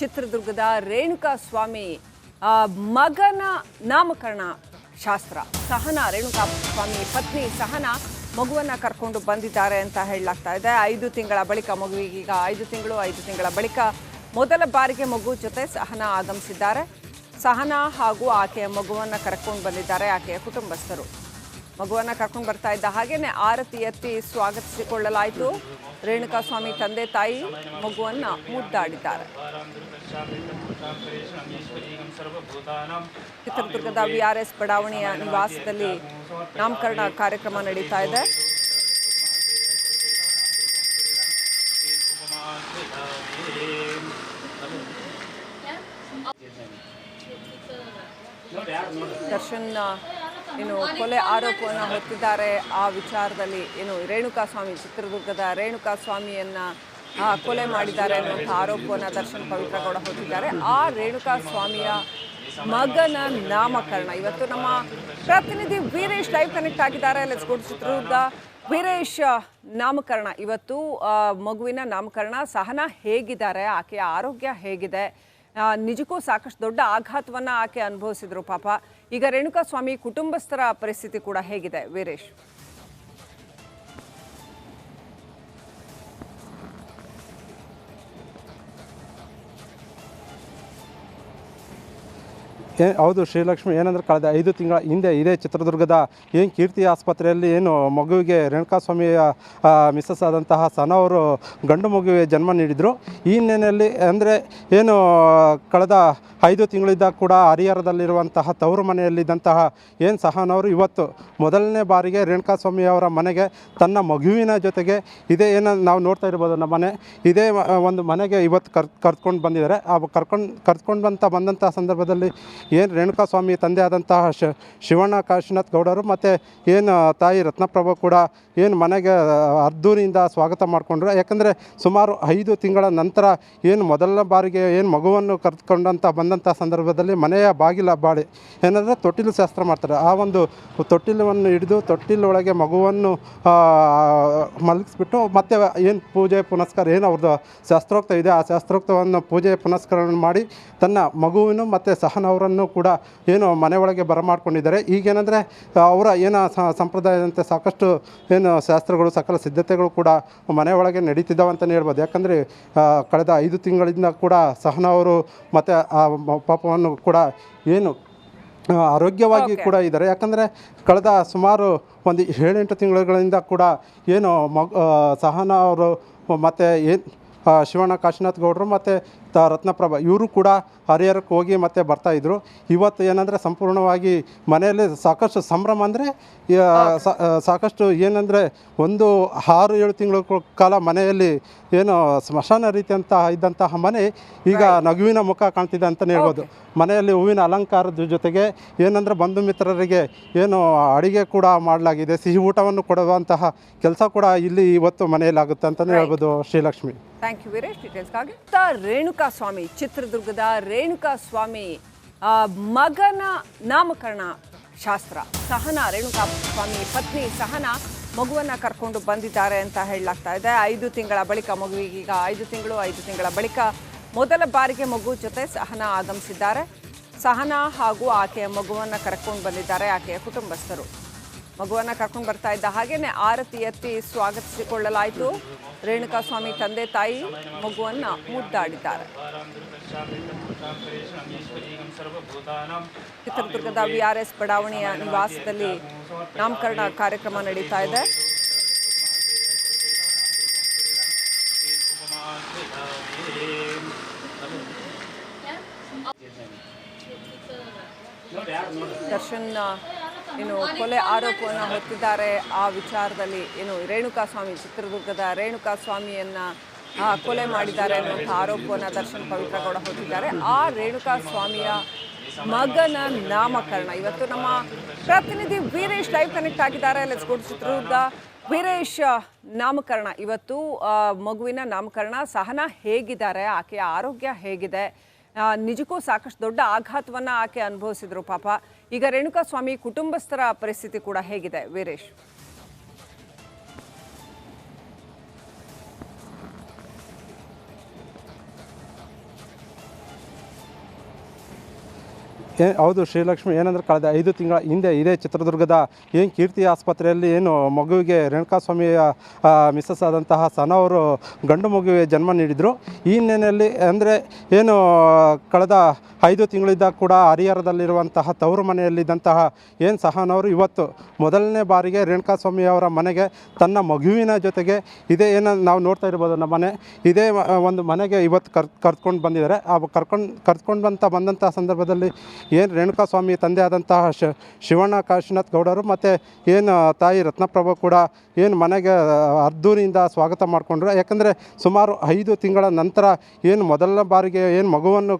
ಚಿತ್ರದುರ್ಗದ ರೇಣುಕಾ ಸ್ವಾಮಿ ಮಗನ ನಾಮಕರಣ ಶಾಸ್ತ್ರ. ಸಹನಾ, ರೇಣುಕಾ ಸ್ವಾಮಿ ಪತ್ನಿ ಸಹನಾ ಮಗುವನ್ನ ಕರ್ಕೊಂಡು ಬಂದಿದ್ದಾರೆ ಅಂತ ಹೇಳಲಾಗ್ತಾ ಇದೆ. 5 ತಿಂಗಳ ಬಳಿಕ ಮಗುವಿಗೀಗ 5 ತಿಂಗಳ ಬಳಿಕ ಮೊದಲ ಬಾರಿಗೆ ಮಗು ಜೊತೆ ಸಹನಾ ಆಗಮಿಸಿದ್ದಾರೆ. ಸಹನಾ ಹಾಗೂ ಆಕೆಯ ಮಗುವನ್ನ ಕರ್ಕೊಂಡು ಬಂದಿದ್ದಾರೆ ಆಕೆಯ ಕುಟುಂಬಸ್ಥರು. ಮಗುವನ್ನ ಕರ್ಕೊಂಡು ಬರ್ತಾ ಇದ್ದ ಹಾಗೇನೆ ಆರತಿ ಎತ್ತಿ ಸ್ವಾಗತಿಸಿಕೊಳ್ಳಲಾಯಿತು. ರೇಣುಕಾ ಸ್ವಾಮಿ ತಂದೆ ತಾಯಿ ಮಗುವನ್ನ ಮುದ್ದಾಡಿದ್ದಾರೆ. ಚಿತ್ರದುರ್ಗದ VRS ಬಡಾವಣೆಯ ನಿವಾಸದಲ್ಲಿ ನಾಮಕರಣ ಕಾರ್ಯಕ್ರಮ ನಡೀತಾ ಇದೆ. ದರ್ಶನ್ ಏನು ಕೊಲೆ ಆರೋಪವನ್ನು ಹೊತ್ತಿದ್ದಾರೆ. ಆ ವಿಚಾರದಲ್ಲಿ ಏನು ರೇಣುಕಾ ಸ್ವಾಮಿ, ಚಿತ್ರದುರ್ಗದ ರೇಣುಕಾ ಸ್ವಾಮಿಯನ್ನ ಕೊಲೆ ಮಾಡಿದ್ದಾರೆ ಅನ್ನುವಂಥ ಆರೋಪವನ್ನು ದರ್ಶನ್ ಪವಿತ್ರಗೌಡ ಹೊತ್ತಿದ್ದಾರೆ. ಆ ರೇಣುಕಾ ಸ್ವಾಮಿಯ ಮಗನ ನಾಮಕರಣ ಇವತ್ತು ನಮ್ಮ ಪ್ರತಿನಿಧಿ ವೀರೇಶ್ ಲೈವ್ ಕನೆಕ್ಟ್ ಆಗಿದ್ದಾರೆ. Let's go to Chitradurga. Veeresh, ನಾಮಕರಣ ಇವತ್ತು, ಮಗುವಿನ ನಾಮಕರಣ. ಸಹನಾ ಹೇಗಿದ್ದಾರೆ? ಆಕೆಯ ಆರೋಗ್ಯ ಹೇಗಿದೆ? ನಿಜಕ್ಕೂ ಸಾಕಷ್ಟು ದೊಡ್ಡ ಆಘಾತವನ್ನ ಆಕೆ ಅನುಭವಿಸಿದ್ರು ಪಾಪ. ಈಗ ರೇಣುಕಾ ಸ್ವಾಮಿ ಕುಟುಂಬಸ್ಥರ ಪರಿಸ್ಥಿತಿ ಕೂಡ ಹೇಗಿದೆ ವೀರೇಶ್? ಹೌದು ಶ್ರೀಲಕ್ಷ್ಮಿ, ಏನಂದರೆ ಕಳೆದ 5 ತಿಂಗಳ ಹಿಂದೆ ಇದೇ ಚಿತ್ರದುರ್ಗದ ಕೀರ್ತಿ ಆಸ್ಪತ್ರೆಯಲ್ಲಿ ಮಗುವಿಗೆ ರೇಣುಕಾಸ್ವಾಮಿಯ ಮಿಸ್ಸಸ್ ಆದಂತಹ ಸಹನಾ ಅವರು ಗಂಡು ಮಗುವಿಗೆ ಜನ್ಮ ನೀಡಿದರು. ಈ ಹಿನ್ನೆಲೆಯಲ್ಲಿ ಅಂದರೆ ಕಳೆದ 5 ತಿಂಗಳಿಂದ ಕೂಡ ಹರಿಹರದಲ್ಲಿರುವಂತಹ ತವರು ಮನೆಯಲ್ಲಿದ್ದಂತಹ ಸಹನವರು ಇವತ್ತು ಮೊದಲನೇ ಬಾರಿಗೆ ರೇಣುಕಾಸ್ವಾಮಿ ಅವರ ಮನೆಗೆ ತನ್ನ ಮಗುವಿನ ಜೊತೆಗೆ ಇದೇ ನಾವು ನೋಡ್ತಾ ಇರ್ಬೋದು ನಮ್ಮ ಮನೆ, ಇದೇ ಒಂದು ಮನೆಗೆ ಇವತ್ತು ಕರ್ಕೊಂಡು ಬಂದಿದ್ದಾರೆ. ಆ ಕರ್ಕೊಂಡು ಬಂದಂಥ ಸಂದರ್ಭದಲ್ಲಿ ರೇಣುಕಾಸ್ವಾಮಿ ತಂದೆ ಆದಂತಹ ಶಿವಣ್ಣ ಕಾಶಿನಾಥ್ ಗೌಡರು ಮತ್ತು ತಾಯಿ ರತ್ನಪ್ರಭಾ ಕೂಡ ಮನೆಗೆ ಅದ್ದೂರಿಯಿಂದ ಸ್ವಾಗತ ಮಾಡಿಕೊಂಡ್ರು. ಯಾಕಂದರೆ ಸುಮಾರು 5 ತಿಂಗಳ ನಂತರ ಮೊದಲ ಬಾರಿಗೆ ಮಗುವನ್ನು ಬಂದಂಥ ಸಂದರ್ಭದಲ್ಲಿ ಮನೆಯ ಬಾಗಿಲ ಬಾಳಿ ಏನಂದರೆ ತೊಟ್ಟಿಲು ಶಾಸ್ತ್ರ ಮಾಡ್ತಾರೆ. ಆ ಒಂದು ತೊಟ್ಟಿಲವನ್ನು ಹಿಡಿದು ತೊಟ್ಟಿಲೊಳಗೆ ಮಗುವನ್ನು ಮಲಗಿಸ್ಬಿಟ್ಟು ಮತ್ತೆ ಪೂಜೆ ಪುನಸ್ಕಾರ ಅವ್ರದ್ದು ಶಾಸ್ತ್ರೋಕ್ತ ಇದೆ, ಆ ಶಾಸ್ತ್ರೋಕ್ತವನ್ನು ಪೂಜೆ ಪುನಸ್ಕಾರ ಮಾಡಿ ತನ್ನ ಮಗುವಿನ ಮತ್ತು ಸಹನವರನ್ನು ಕೂಡ ಮನೆ ಒಳಗೆ ಬರಮಾಡ್ಕೊಂಡಿದ್ದಾರೆ. ಈಗೇನೆಂದರೆ ಅವರ ಸಂಪ್ರದಾಯದಂತೆ ಸಾಕಷ್ಟು ಶಾಸ್ತ್ರಗಳು ಸಕಲ ಸಿದ್ಧತೆಗಳು ಕೂಡ ಮನೆ ಒಳಗೆ ನಡೀತಿದ್ದಾವೆ ಅಂತಲೇ ಹೇಳ್ಬೋದು. ಯಾಕಂದರೆ ಕಳೆದ 5 ತಿಂಗಳಿಂದ ಕೂಡ ಸಹನಾ ಅವರು ಮತ್ತು ಆ ಪಾಪವನ್ನು ಕೂಡ ಆರೋಗ್ಯವಾಗಿ ಕೂಡ ಇದ್ದಾರೆ. ಯಾಕಂದರೆ ಕಳೆದ ಸುಮಾರು ಒಂದು 7-8 ತಿಂಗಳುಗಳಿಂದ ಕೂಡ ಸಹನಾ ಅವರು ಮತ್ತು ಶಿವಣ್ಣ ಕಾಶಿನಾಥ್ ಗೌಡರು ಮತ್ತು ರತ್ನಪ್ರಭಾ ಇವರು ಕೂಡ ಹರಿಹರಕ್ಕೆ ಹೋಗಿ ಮತ್ತೆ ಬರ್ತಾಯಿದ್ರು. ಇವತ್ತು ಏನಂದರೆ ಸಂಪೂರ್ಣವಾಗಿ ಮನೆಯಲ್ಲಿ ಸಾಕಷ್ಟು ಸಂಭ್ರಮ, ಅಂದರೆ ಸಾಕಷ್ಟು ಒಂದು 6-7 ತಿಂಗಳ ಕಾಲ ಮನೆಯಲ್ಲಿ ಸ್ಮಶಾನ ರೀತಿ ಅಂತ ಇದ್ದಂತಹ ಮನೆ ಈಗ ನಗುವಿನ ಮುಖ ಕಾಣ್ತಿದೆ ಅಂತಲೇ ಹೇಳ್ಬೋದು. ಮನೆಯಲ್ಲಿ ಹೂವಿನ ಅಲಂಕಾರದ ಜೊತೆಗೆ ಬಂಧು ಮಿತ್ರರಿಗೆ ಅಡಿಗೆ ಕೂಡ ಮಾಡಲಾಗಿದೆ. ಸಿಹಿ ಊಟವನ್ನು ಕೊಡುವಂತಹ ಕೆಲಸ ಕೂಡ ಇಲ್ಲಿ ಇವತ್ತು ಮನೆಯಲ್ಲಿ ಆಗುತ್ತೆ ಅಂತಲೇ ಹೇಳ್ಬೋದು ಶ್ರೀಲಕ್ಷ್ಮಿ. Thank you Veeresh. ಡೀಟೇಲ್ಸ್ಗಾಗಿ ರೇಣುಕಾ ಸ್ವಾಮಿ, ಚಿತ್ರದುರ್ಗದ ರೇಣುಕಾ ಸ್ವಾಮಿ ಮಗನ ನಾಮಕರಣ ಶಾಸ್ತ್ರ. ಸಹನಾ, ರೇಣುಕಾ ಸ್ವಾಮಿ ಪತ್ನಿ ಸಹನಾ ಮಗುವನ್ನ ಕರ್ಕೊಂಡು ಬಂದಿದ್ದಾರೆ ಅಂತ ಹೇಳಲಾಗ್ತಾ ಇದೆ. 5 ತಿಂಗಳ ಬಳಿಕ ಮಗುವಿಗೀಗ 5 ತಿಂಗಳ ಬಳಿಕ ಮೊದಲ ಬಾರಿಗೆ ಮಗು ಜೊತೆ ಸಹನಾ ಆಗಮಿಸಿದ್ದಾರೆ. ಸಹನಾ ಹಾಗೂ ಆಕೆಯ ಮಗುವನ್ನ ಕರ್ಕೊಂಡು ಬಂದಿದ್ದಾರೆ ಆಕೆಯ ಕುಟುಂಬಸ್ಥರು. ಮಗುವನ್ನ ಕರ್ಕೊಂಡು ಬರ್ತಾ ಇದ್ದ ಹಾಗೇನೆ ಆರತಿ ಎತ್ತಿ ಸ್ವಾಗತಿಸಿಕೊಳ್ಳಲಾಯಿತು. ರೇಣುಕಾ ಸ್ವಾಮಿ ತಂದೆ ತಾಯಿ ಮಗುವನ್ನ ಮುದ್ದಾಡಿದ್ದಾರೆ. ಚಿತ್ರದುರ್ಗದ VRS ಬಡಾವಣೆಯ ನಿವಾಸದಲ್ಲಿ ನಾಮಕರಣ ಕಾರ್ಯಕ್ರಮ ನಡೀತಾ ಇದೆ. ದರ್ಶನ್ ಕೊಲೆ ಆರೋಪವನ್ನು ಹೊತ್ತಿದ್ದಾರೆ. ಆ ವಿಚಾರದಲ್ಲಿ ರೇಣುಕಾ ಸ್ವಾಮಿ, ಚಿತ್ರದುರ್ಗದ ರೇಣುಕಾ ಸ್ವಾಮಿಯನ್ನ ಕೊಲೆ ಮಾಡಿದ್ದಾರೆ ಅನ್ನುವಂಥ ಆರೋಪವನ್ನು ದರ್ಶನ್ ಪವಿತ್ರಗೌಡ ಹೊತ್ತಿದ್ದಾರೆ. ಆ ರೇಣುಕಾ ಸ್ವಾಮಿಯ ಮಗನ ನಾಮಕರಣ ಇವತ್ತು ನಮ್ಮ ಪ್ರತಿನಿಧಿ ವೀರೇಶ್ ಲೈವ್ ಕನೆಕ್ಟ್ ಆಗಿದ್ದಾರೆ. Let's go to Chitradurga. Veeresh, ನಾಮಕರಣ ಇವತ್ತು, ಮಗುವಿನ ನಾಮಕರಣ. ಸಹನಾ ಹೇಗಿದ್ದಾರೆ? ಆಕೆಯ ಆರೋಗ್ಯ ಹೇಗಿದೆ? ನಿಜಕ್ಕೂ ಸಾಕಷ್ಟು ದೊಡ್ಡ ಆಘಾತವನ್ನ ಆಕೆ ಅನುಭವಿಸಿದ್ರು ಪಾಪ. ಈಗ ರೇಣುಕಾ ಸ್ವಾಮಿ ಕುಟುಂಬಸ್ಥರ ಪರಿಸ್ಥಿತಿ ಕೂಡ ಹೇಗಿದೆ ವೀರೇಶ್? ಹೌದು ಶ್ರೀಲಕ್ಷ್ಮಿ. ಏನಂದರೆ ಕಳೆದ 5 ತಿಂಗಳ ಹಿಂದೆ ಇದೇ ಚಿತ್ರದುರ್ಗದ ಏನು ಕೀರ್ತಿ ಆಸ್ಪತ್ರೆಯಲ್ಲಿ ಏನು ಮಗುವಿಗೆ ರೇಣುಕಾಸ್ವಾಮಿಯ ಮಿಸ್ಸಸ್ ಆದಂತಹ ಸನ ಅವರು ಗಂಡು ಮಗುವಿಗೆ ಜನ್ಮ ನೀಡಿದರು. ಈ ಹಿನ್ನೆಲೆಯಲ್ಲಿ ಅಂದರೆ ಏನು ಕಳೆದ 5 ತಿಂಗಳಿಂದ ಕೂಡ ಹರಿಹರದಲ್ಲಿರುವಂತಹ ತವರು ಮನೆಯಲ್ಲಿದ್ದಂತಹ ಏನು ಸಹನವರು ಇವತ್ತು ಮೊದಲನೇ ಬಾರಿಗೆ ರೇಣುಕಾಸ್ವಾಮಿಯವರ ಮನೆಗೆ ತನ್ನ ಮಗುವಿನ ಜೊತೆಗೆ ಇದೇ ಏನು ನಾವು ನೋಡ್ತಾ ಇರ್ಬೋದು ನಮ್ಮ ಮನೆ, ಇದೇ ಒಂದು ಮನೆಗೆ ಇವತ್ತು ಕರ್ಕೊಂಡು ಬಂದಿದ್ದಾರೆ. ಆ ಕರ್ಕೊಂಡು ಬಂದಂಥ ಸಂದರ್ಭದಲ್ಲಿ ಏನು ರೇಣುಕಾಸ್ವಾಮಿ ತಂದೆ ಆದಂತಹ ಶಿವಣ್ಣ ಕಾಶಿನಾಥ್ ಗೌಡರು ಮತ್ತು ಏನು ತಾಯಿ ರತ್ನಪ್ರಭಾ ಕೂಡ ಏನು ಮನೆಗೆ ಅದ್ದೂರಿಯಿಂದ ಸ್ವಾಗತ ಮಾಡಿಕೊಂಡ್ರು. ಯಾಕಂದರೆ ಸುಮಾರು 5 ತಿಂಗಳ ನಂತರ ಏನು ಮೊದಲ ಬಾರಿಗೆ ಏನು ಮಗುವನ್ನು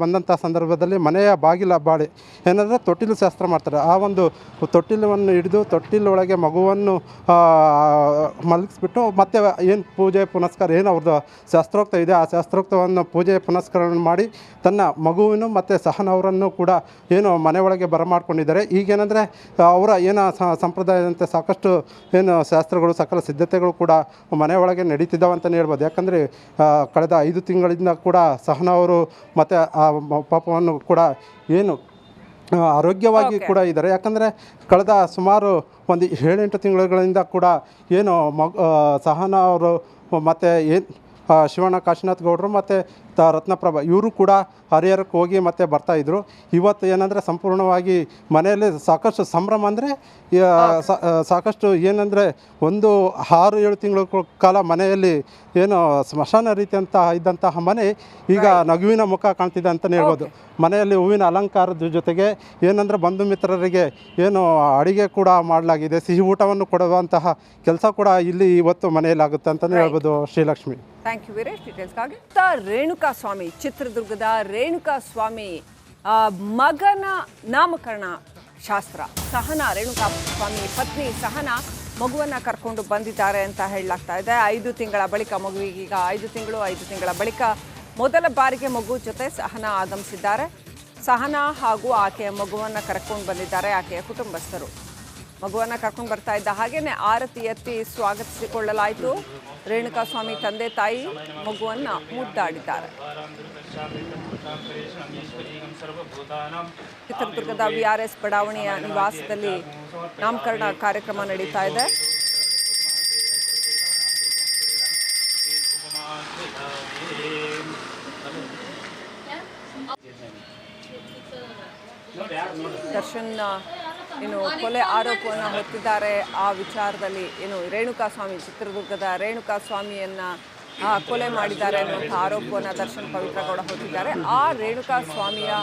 ಬಂದಂಥ ಸಂದರ್ಭದಲ್ಲಿ ಮನೆಯ ಬಾಗಿಲ ಬಾಳಿ ಏನಂದರೆ ತೊಟ್ಟಿಲು ಶಾಸ್ತ್ರ ಮಾಡ್ತಾರೆ. ಆ ಒಂದು ತೊಟ್ಟಿಲವನ್ನು ಹಿಡಿದು ತೊಟ್ಟಿಲೊಳಗೆ ಮಗುವನ್ನು ಮಲಗಿಸ್ಬಿಟ್ಟು ಮತ್ತೆ ಏನು ಪೂಜೆ ಪುನಸ್ಕಾರ ಏನು ಅವ್ರದ್ದು ಶಾಸ್ತ್ರೋಕ್ತ ಇದೆ ಆ ಶಾಸ್ತ್ರೋಕ್ತವನ್ನು ಪೂಜೆ ಪುನಸ್ಕಾರ ಮಾಡಿ ತನ್ನ ಮಗುವಿನ ಮತ್ತು ಸಹನವರನ್ನು ಕೂಡ ಏನು ಮನೆ ಒಳಗೆ ಬರಮಾಡ್ಕೊಂಡಿದ್ದಾರೆ. ಈಗೇನೆಂದರೆ ಅವರ ಏನು ಸಂಪ್ರದಾಯದಂತೆ ಸಾಕಷ್ಟು ಏನು ಶಾಸ್ತ್ರಗಳು ಸಕಲ ಸಿದ್ಧತೆಗಳು ಕೂಡ ಮನೆ ಒಳಗೆ ನಡೀತಿದ್ದಾವೆ ಅಂತಲೇ ಹೇಳ್ಬೋದು. ಯಾಕಂದರೆ ಕಳೆದ 5 ತಿಂಗಳಿಂದ ಕೂಡ ಸಹನವರು ಮತ್ತು ಆ ಪಾಪವನ್ನು ಕೂಡ ಏನು ಆರೋಗ್ಯವಾಗಿ ಕೂಡ ಇದ್ದಾರೆ. ಯಾಕಂದರೆ ಕಳೆದ ಸುಮಾರು ಒಂದು 7-8 ತಿಂಗಳುಗಳಿಂದ ಕೂಡ ಏನು ಸಹನ ಅವರು ಮತ್ತು ಏನು ಶಿವಣ್ಣ ಕಾಶಿನಾಥ್ ಗೌಡರು ಮತ್ತು ರತ್ನಪ್ರಭಾ ಇವರು ಕೂಡ ಹರಿಹರಕ್ಕೆ ಹೋಗಿ ಮತ್ತೆ ಬರ್ತಾಯಿದ್ರು. ಇವತ್ತು ಏನಂದರೆ ಸಂಪೂರ್ಣವಾಗಿ ಮನೆಯಲ್ಲಿ ಸಾಕಷ್ಟು ಸಂಭ್ರಮ, ಅಂದರೆ ಸಾಕಷ್ಟು ಏನಂದರೆ ಒಂದು 6-7 ತಿಂಗಳ ಕಾಲ ಮನೆಯಲ್ಲಿ ಏನು ಸ್ಮಶಾನ ರೀತಿ ಅಂತ ಇದ್ದಂತಹ ಮನೆ ಈಗ ನಗುವಿನ ಮುಖ ಕಾಣ್ತಿದೆ ಅಂತಲೇ ಹೇಳ್ಬೋದು. ಮನೆಯಲ್ಲಿ ಹೂವಿನ ಅಲಂಕಾರದ ಜೊತೆಗೆ ಏನಂದರೆ ಬಂಧು ಮಿತ್ರರಿಗೆ ಏನು ಅಡುಗೆ ಕೂಡ ಮಾಡಲಾಗಿದೆ, ಸಿಹಿ ಊಟವನ್ನು ಕೊಡುವಂತಹ ಕೆಲಸ ಕೂಡ ಇಲ್ಲಿ ಇವತ್ತು ಮನೆಯಲ್ಲಾಗುತ್ತೆ ಅಂತಲೇ ಹೇಳ್ಬೋದು ಶ್ರೀಲಕ್ಷ್ಮಿ. Thank you Veeresh. ಡೀಟೇಲ್ಸ್ಗಾಗಿ ರೇಣುಕಾಸ್ವಾಮಿ, ಚಿತ್ರದುರ್ಗದ ರೇಣುಕಾಸ್ವಾಮಿ ಮಗನ ನಾಮಕರಣ ಶಾಸ್ತ್ರ. ಸಹನಾ, ರೇಣುಕಾಸ್ವಾಮಿ ಪತ್ನಿ ಸಹನಾ ಮಗುವನ್ನು ಕರ್ಕೊಂಡು ಬಂದಿದ್ದಾರೆ ಅಂತ ಹೇಳಲಾಗ್ತಾ ಇದೆ. 5 ತಿಂಗಳ ಬಳಿಕ ಮಗುವಿಗೀಗ 5 ತಿಂಗಳ ಬಳಿಕ ಮೊದಲ ಬಾರಿಗೆ ಮಗು ಜೊತೆ ಸಹನಾ ಆಗಮಿಸಿದ್ದಾರೆ. ಸಹನಾ ಹಾಗೂ ಆಕೆಯ ಮಗುವನ್ನು ಕರ್ಕೊಂಡು ಬಂದಿದ್ದಾರೆ ಆಕೆಯ ಕುಟುಂಬಸ್ಥರು. ಮಗುವನ್ನು ಕರ್ಕೊಂಡು ಬರ್ತಾ ಇದ್ದ ಹಾಗೇನೆ ಆರತಿ ಎತ್ತಿ ಸ್ವಾಗತಿಸಿಕೊಳ್ಳಲಾಯಿತು. ರೇಣುಕಾಸ್ವಾಮಿ ತಂದೆ ತಾಯಿ ಮಗುವನ್ನು ಮುದ್ದಾಡಿದ್ದಾರೆ. ಚಿತ್ರದುರ್ಗದ VRS ಬಡಾವಣೆಯ ನಿವಾಸದಲ್ಲಿ ನಾಮಕರಣ ಕಾರ್ಯಕ್ರಮ ನಡೀತಾ ಇದೆ. ದರ್ಶನ್ ಏನು ಕೊಲೆ ಆರೋಪವನ್ನು ಹೊತ್ತಿದ್ದಾರೆ. ಆ ವಿಚಾರದಲ್ಲಿ ಏನು ರೇಣುಕಾಸ್ವಾಮಿ, ಚಿತ್ರದುರ್ಗದ ರೇಣುಕಾಸ್ವಾಮಿಯನ್ನು ಕೊಲೆ ಮಾಡಿದ್ದಾರೆ ಅನ್ನುವಂಥ ಆರೋಪವನ್ನು ದರ್ಶನ್ ಪವಿತ್ರಗೌಡ ಹೊತ್ತಿದ್ದಾರೆ. ಆ ರೇಣುಕಾಸ್ವಾಮಿಯ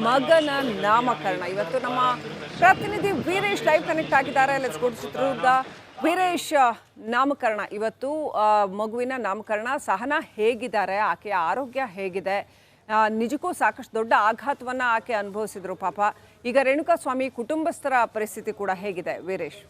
ಮಗನ ನಾಮಕರಣ ಇವತ್ತು ನಮ್ಮ ಪ್ರತಿನಿಧಿ ವೀರೇಶ್ ಲೈವ್ ಕನೆಕ್ಟ್ ಆಗಿದ್ದಾರೆ. Let's go to Chitradurga. Veeresh, ನಾಮಕರಣ ಇವತ್ತು, ಮಗುವಿನ ನಾಮಕರಣ. ಸಹನಾ ಹೇಗಿದ್ದಾರೆ, ಆಕೆಯ ಆರೋಗ್ಯ ಹೇಗಿದೆ? ನಿಜಕ್ಕೂ ಸಾಕಷ್ಟು ದೊಡ್ಡ ಆಘಾತವನ್ನು ಆಕೆ ಅನುಭವಿಸಿದ್ರು ಪಾಪ. ಈಗ ರೇಣುಕಾಸ್ವಾಮಿ ಕುಟುಂಬಸ್ಥರ ಪರಿಸ್ಥಿತಿ ಕೂಡ ಹೇಗಿದೆ ವೀರೇಶ್?